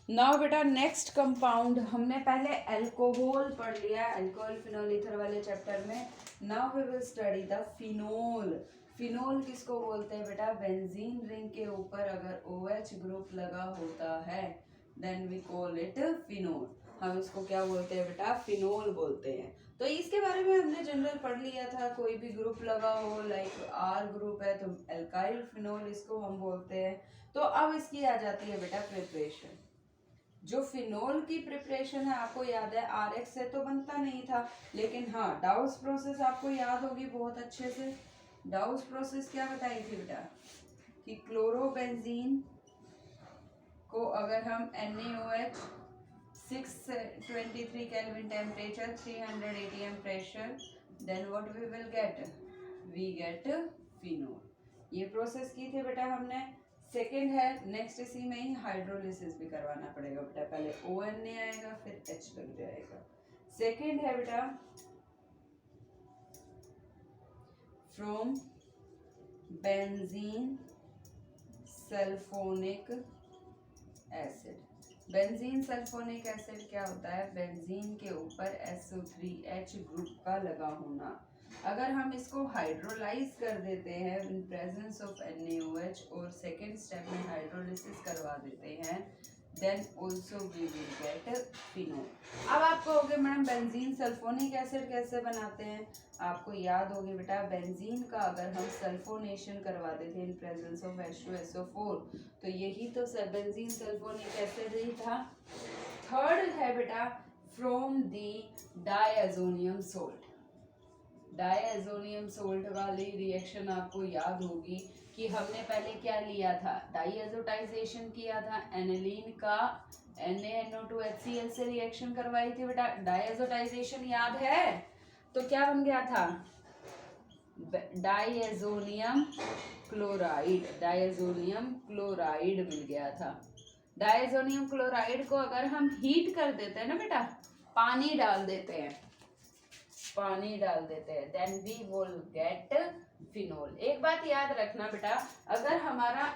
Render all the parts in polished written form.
Now बेटा next compound, हमने पहले अल्कोहल पढ़ लिया, अल्कोहल फिनोल ईथर वाले चैप्टर में। Now we will study the phenol. Phenol किसको बोलते हैं बेटा? बेंजीन रिंग के ऊपर अगर OH ग्रुप लगा होता है then we call it phenol. हम इसको क्या बोलते हैं बेटा? फिनोल बोलते हैं। तो इसके बारे में हमने जनरल पढ़ लिया था, कोई भी ग्रुप लगा हो, लाइक R ग्रुप है तो एल्काइल फिनोल इसको हम बोलते हैं। तो अब इसकी आ जाती है बेटा प्रिपरेशन। जो फिनोल की प्रिपरेशन है आपको याद है RX से तो बनता नहीं था, लेकिन हाँ डाउस प्रोसेस आपको याद होगी बहुत अच्छे से। डाउस प्रोसेस क्या बताई थी बेटा? कि क्लोरोबेंजीन को अगर हम NaOH 623 kelvin temperature 300 atm pressure, then what we will get? We get phenol. ये प्रोसेस की थी बेटा हमने। सेकेंड है नेक्स्ट, इसी में ही हाइड्रोलिसिस भी करवाना पड़ेगा बेटा। पहले ONA आएगा फिर H लग जाएगा। सेकेंड है बेटा from benzene sulphonic acid. Benzene sulphonic acid क्या होता है? बेंजीन के ऊपर SO3H ग्रुप का लगा होना। अगर हम इसको हाइड्रोलाइज कर देते हैं इन प्रेजेंस ऑफ NaOH और सेकेंड स्टेप में हाइड्रोलिसिस करवा देते हैं then also we will get phenol. अब आप कहोगे मैडम बेंजीन सल्फोनिक एसिड कैसे बनाते हैं? आपको याद होगी बेटा, बेंजीन का अगर हम सल्फोनेशन करवा देते इन प्रेजेंस ऑफ H2SO4 तो यही तो बेंजीन सल्फोनिक एसिड ही था। थर्ड है बेटा फ्रॉम दी डायazonium सोल्ट। डायazonium सोल्ट वाली रिएक्शन आपको याद होगी कि हमने पहले क्या लिया था? डाइएजोटाइजेशन किया था एनिलीन का NaNO2HCl से रिएक्शन करवाई थी बेटा। डाइएजोटाइजेशन याद है? तो क्या बन गया था? डायazonium क्लोराइड। डायazonium क्लोराइड मिल गया था। डायazonium क्लोराइड को अगर हम हीट कर देते हैं ना बेटा, पानी डाल देते हैं, पानी डाल देते हैं then we will get phenol. एक बात याद रखना बेटा, अगर हमारा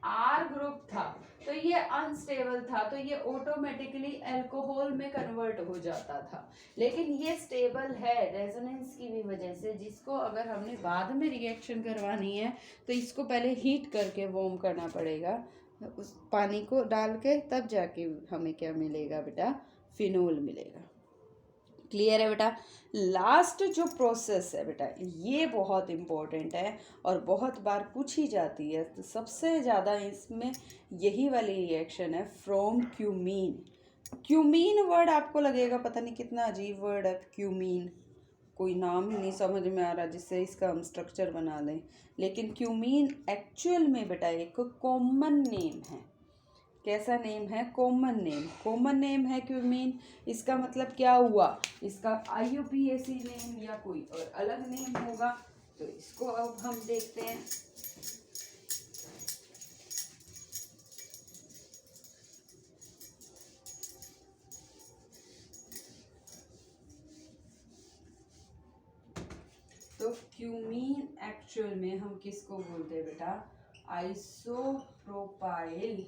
R ग्रुप था तो ये अनस्टेबल था तो ये ऑटोमेटिकली अल्कोहल में कन्वर्ट हो जाता था, लेकिन ये स्टेबल है रेजोनेंस की भी वजह से, जिसको अगर हमने बाद में रिएक्शन करवानी है तो इसको पहले हीट करके वार्म करना पड़ेगा उस पानी को डाल के, तब जाके हमें क्या मिलेगा बेटा? फिनोल मिलेगा। क्लियर है बेटा? लास्ट जो प्रोसेस है बेटा ये बहुत इम्पोर्टेंट है और बहुत बार पूछी जाती है, तो सबसे ज़्यादा इसमें यही वाली रिएक्शन है फ्रॉम क्यूमीन। क्यूमीन वर्ड आपको लगेगा पता नहीं कितना अजीब वर्ड है क्यूमीन, कोई नाम ही नहीं समझ में आ रहा जिससे इसका हम स्ट्रक्चर बना लें, लेकिन क्यूमीन एक्चुअल में बेटा एक कॉमन नेम है। कैसा नेम है? Common name. कॉमन नेम है क्यूमीन। इसका मतलब क्या हुआ? इसका IUPAC नेम या कोई और अलग नेम होगा, तो इसको अब हम देखते हैं। तो क्यूमीन एक्चुअल में हम किसको बोलते हैं बेटा? Isopropyl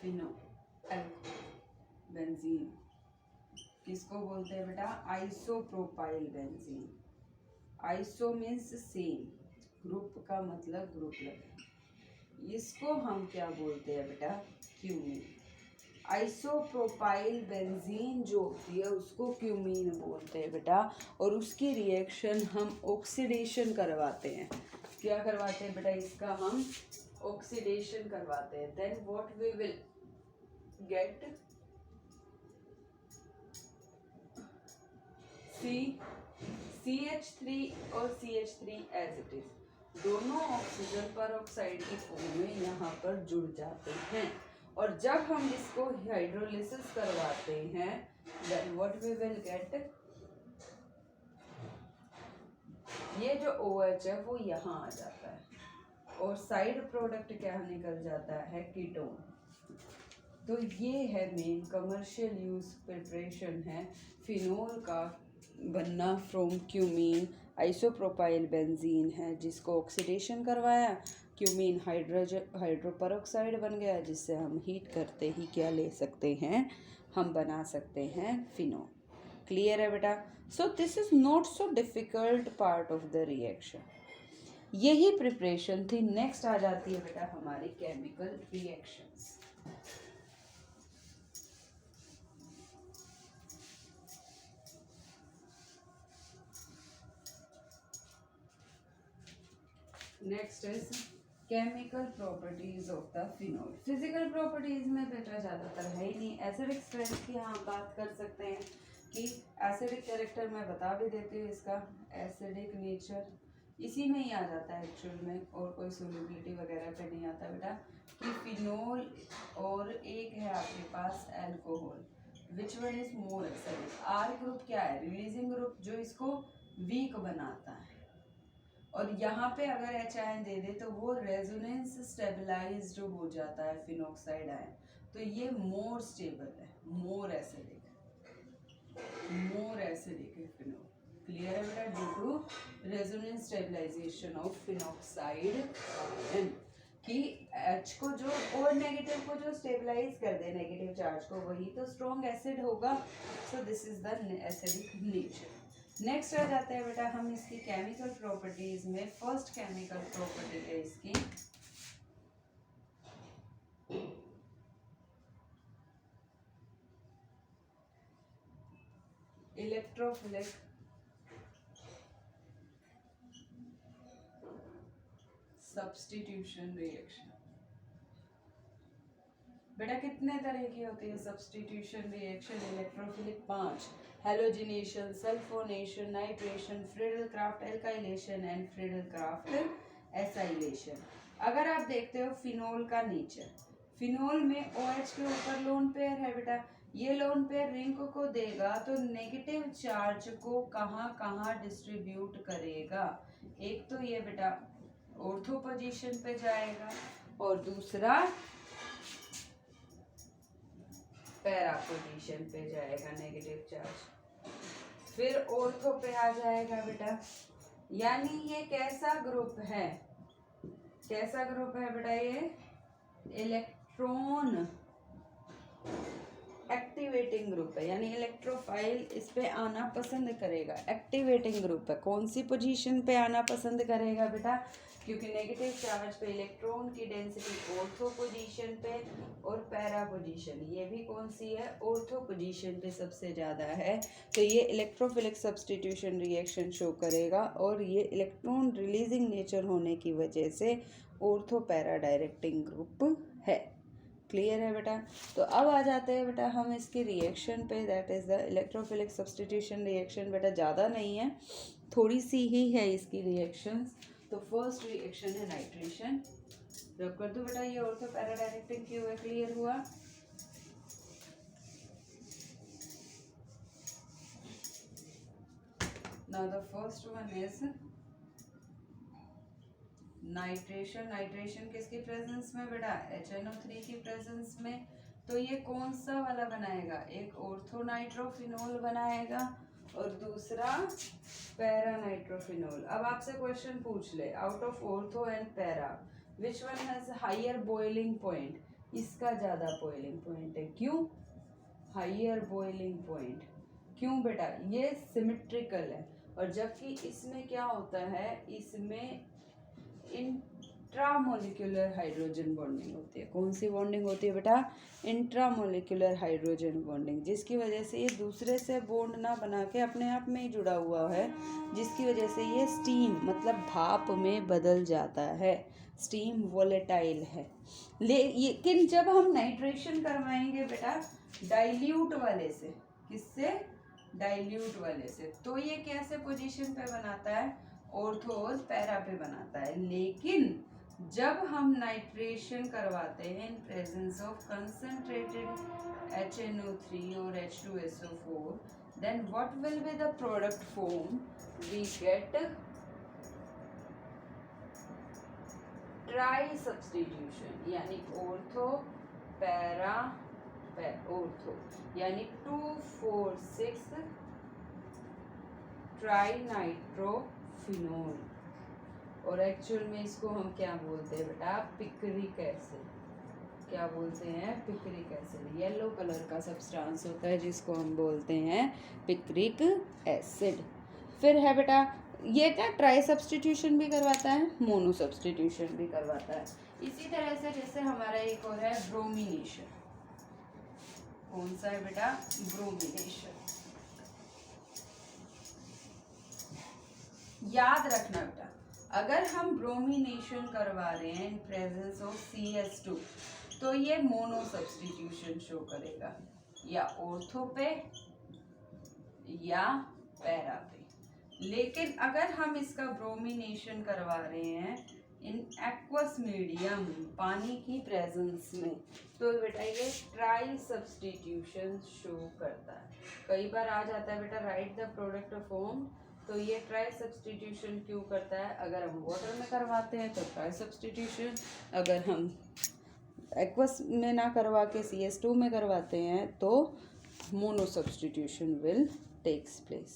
phenol benzene. किसको बोलते हैं बेटा? Isopropyl benzene. Iso means same, group का मतलब ग्रुप लगा, इसको हम क्या बोलते हैं बेटा? क्यूमीन। आइसोप्रोपाइल बेंजीन जो होती है उसको क्यूमीन बोलते हैं बेटा, और उसकी रिएक्शन हम ऑक्सीडेशन करवाते हैं। क्या करवाते हैं बेटा? इसका हम ऑक्सीडेशन करवाते हैं। Then what we will get? CH3 और CH3 एज इट इज, दोनों ऑक्सीजन पर ऑक्साइड की फॉर्म में यहाँ पर जुड़ जाते हैं, और जब हम इसको हाइड्रोलिसिस करवाते हैं then what we will get? ये जो OH है वो यहाँ आ जाता है और साइड प्रोडक्ट क्या निकल जाता है? कीटोन। तो ये है मेन कमर्शियल यूज प्रिपरेशन है फिनोल का बनना फ्रॉम क्यूमीन। आइसोप्रोपाइल बेंजीन है जिसको ऑक्सीडेशन करवाया, क्यूमीन हाइड्रोपरऑक्साइड बन गया, जिससे हम हीट करते ही क्या ले सकते हैं, हम बना सकते हैं फिनोल। क्लियर है बेटा? सो this is not so difficult part of the reaction. यही प्रिपरेशन थी। नेक्स्ट आ जाती है बेटा हमारी chemical reactions. Next is chemical properties of the phenol. Physical properties में बेटा ज़्यादातर है ही नहीं। एसिडिक स्ट्रेंथ की हम बात कर सकते हैं कि एसिडिक कैरेक्टर मैं बता भी देती हूँ इसका। एसिडिक नेचर इसी में ही आ जाता है एक्चुअल में, और कोई सोल्यूबिलिटी वगैरह पे नहीं आता बेटा। कि फिनोल और एक है आपके पास alcohol, which one is more acidic. R group क्या है? रिलीजिंग ग्रुप, जो इसको वीक बनाता है। और यहाँ पे अगर HIN दे दे तो वो रेजोनेंस स्टेबलाइज जो हो जाता है फिनॉक्साइड आयन, तो ये मोर स्टेबल है, मोर एसिडिक है फिनोल। क्लियर है बेटा? Due to resonance stabilisation of phenoxide ion कि H को जो और नेगेटिव को जो स्टेबलाइज कर दे, नेगेटिव चार्ज को, वही तो स्ट्रॉन्ग एसिड होगा। So this is the acidic nature. Next आ जाते हैं बेटा हम इसकी केमिकल प्रॉपर्टीज में। फर्स्ट केमिकल प्रॉपर्टी है इसकी इलेक्ट्रोफिलिक सब्स्टिट्यूशन रिएक्शन। बेटा कितने तरह की होती है substitution reaction? Electrophilic 5: halogenation, sulphonation, nitration, Friedel-Crafts alkylation and Friedel-Crafts acylation. अगर आप देखते हो फिनोल का नेचर, फिनोल में OH के ऊपर लोन पेयर है बेटा। ये लोन पेयर रिंग को देगा तो नेगेटिव चार्ज को कहाँ कहाँ डिस्ट्रीब्यूट करेगा? एक तो ये बेटा ऑर्थो पोजीशन पे जाएगा, और दूसरा पैरा पोजीशन पे जाएगा नेगेटिव चार्ज। फिर ऑर्थो पे आ जाएगा बेटा। यानी ये कैसा ग्रुप है? कैसा ग्रुप है बेटा? ये इलेक्ट्रॉन एक्टिवेटिंग ग्रुप है, यानी इलेक्ट्रोफाइल इस पे आना पसंद करेगा। एक्टिवेटिंग ग्रुप है। कौन सी पोजीशन पे आना पसंद करेगा बेटा? क्योंकि नेगेटिव चार्ज पे इलेक्ट्रॉन की डेंसिटी ऑर्थो पोजीशन पे और पैरा पोजीशन, ये भी कौन सी है? ऑर्थो पोजीशन पे सबसे ज़्यादा है। तो ये इलेक्ट्रोफिलिक सब्स्टिट्यूशन रिएक्शन शो करेगा, और ये इलेक्ट्रॉन रिलीजिंग नेचर होने की वजह से ऑर्थो पैरा डायरेक्टिंग ग्रुप है। क्लियर है बेटा? तो अब आ जाते हैं बेटा हम इसके रिएक्शन पे, that is the electrophilic substitution reaction. बेटा ज़्यादा नहीं है, थोड़ी सी ही है इसकी रिएक्शंस। तो फर्स्ट रिएक्शन है नाइट्रेशन। रब कर दो बेटा, ये ऑर्थो पैरा डायरेक्टिंग क्यों है? क्लियर हुआ? Now the first one is nitration. Nitration किसकी प्रेजेंस में बेटा? HNO3 की प्रेजेंस में। तो ये कौन सा वाला बनाएगा? एक ऑर्थो नाइट्रोफिनोल बनाएगा और दूसरा पैरा नाइट्रोफिनोल। अब आपसे क्वेश्चन पूछ ले, out of ortho and para which one has higher boiling point? इसका ज़्यादा बॉइलिंग पॉइंट है। क्यों हायर बॉइलिंग पॉइंट? क्यों बेटा? ये सिमेट्रिकल है, और जबकि इसमें क्या होता है, इसमें इंट्रामोलिकुलर हाइड्रोजन बॉन्डिंग होती है। कौन सी बॉन्डिंग होती है बेटा? इंट्रामोलिकुलर हाइड्रोजन बॉन्डिंग, जिसकी वजह से ये दूसरे से बॉन्ड ना बना के अपने आप में ही जुड़ा हुआ है, जिसकी वजह से ये स्टीम मतलब भाप में बदल जाता है। स्टीम वोलेटाइल है। लेकिन जब हम नाइट्रेशन करवाएंगे बेटा डाइल्यूट वाले से, किससे? डाइल्यूट वाले से, तो ये कैसे पोजीशन पे बनाता है? ऑर्थो और पैरा पे बनाता है। लेकिन जब हम नाइट्रेशन करवाते हैं in presence of concentrated HNO3 और H2SO4, then what will be the product form? We get try substitution, यानी ऑर्थो पैरा ऑर्थो, यानी 2,4,6 ट्राई नाइट्रोफिनोल। और एक्चुअल में इसको हम क्या बोलते हैं बेटा, पिक्रिक एसिड। क्या बोलते हैं, पिक्रिक एसिड। येलो कलर का सब्सटेंस होता है जिसको हम बोलते हैं पिक्रिक एसिड। फिर है बेटा, ये क्या ट्राई सब्सटीट्यूशन भी करवाता है, मोनो सब्सटीट्यूशन भी करवाता है। इसी तरह से जैसे हमारा एक और है ब्रोमिनेशन। कौन सा है बेटा, ब्रोमिनेशन। याद रखना बेटा, अगर हम ब्रोमिनेशन करवा रहे हैं इन प्रेजेंस ऑफ CH2 तो ये मोनो सब्सटीट्यूशन शो करेगा, या ऑर्थो पे या पैरा पे। लेकिन अगर हम इसका ब्रोमिनेशन करवा रहे हैं इन एक्वस मीडियम, पानी की प्रेजेंस में, तो बेटा ये ट्राई सब्सटीट्यूशन शो करता है। कई बार आ जाता है बेटा राइट द प्रोडक्ट फॉर्म, तो ये ट्राई सब्सटीट्यूशन क्यों करता है, अगर हम वाटर में करवाते हैं तो ट्राई सब्सटीट्यूशन, अगर हम एक्वस में ना करवा के CH2 में करवाते हैं तो mono substitution will takes place.